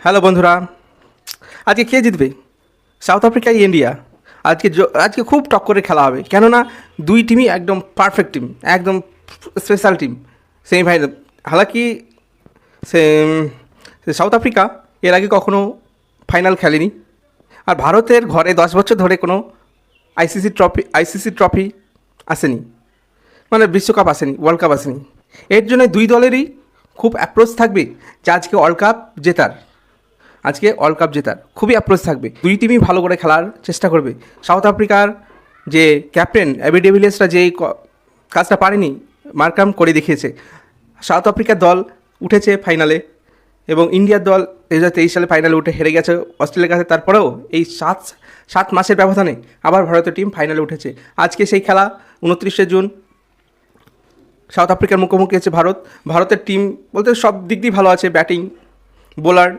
Hello বন্ধুরা, আজকে কে জিতবে? South Africa India? আজকে খুব টক্করে খেলা হবে, কেননা দুই টিমই একদম পারফেক্ট টিম, একদম স্পেশাল টিম। সেমিফাইনাল হালাকি সে সাউথ আফ্রিকা এর আগে কখনো ফাইনাল খেলেনি, আর ভারতের ঘরে 10 বছর ধরে কোনো আইসিসি ট্রফি আসেনি, মানে বিশ্বকাপ আসেনি, ওয়ার্ল্ড কাপ আসেনি। এর জন্য দুই দলেরই খুব অ্যাপ্রোচ থাকবে যে আজকে ওয়ার্ল্ড কাপ জেতার খুবই অ্যাপ্রোচ থাকবে। দুই টিমই ভালো করে খেলার চেষ্টা করবে। সাউথ আফ্রিকার যে ক্যাপ্টেন অ্যাবি ডেভিলিয়ার্সরা যে কাজটা পারেনি, মার্কাম করে দেখিয়েছে। সাউথ আফ্রিকার দল উঠেছে ফাইনালে, এবং ইন্ডিয়ার দল 2023 সালে ফাইনালে উঠে হেরে গেছে অস্ট্রেলিয়ার কাছে। তারপরেও এই সাত মাসের ব্যবধানে আবার ভারতীয় টিম ফাইনালে উঠেছে। আজকে সেই খেলা 29শে জুন সাউথ আফ্রিকার মুখোমুখি হচ্ছে ভারতের টিম বলতে সব দিক দিয়ে ভালো আছে, ব্যাটিং, বোলার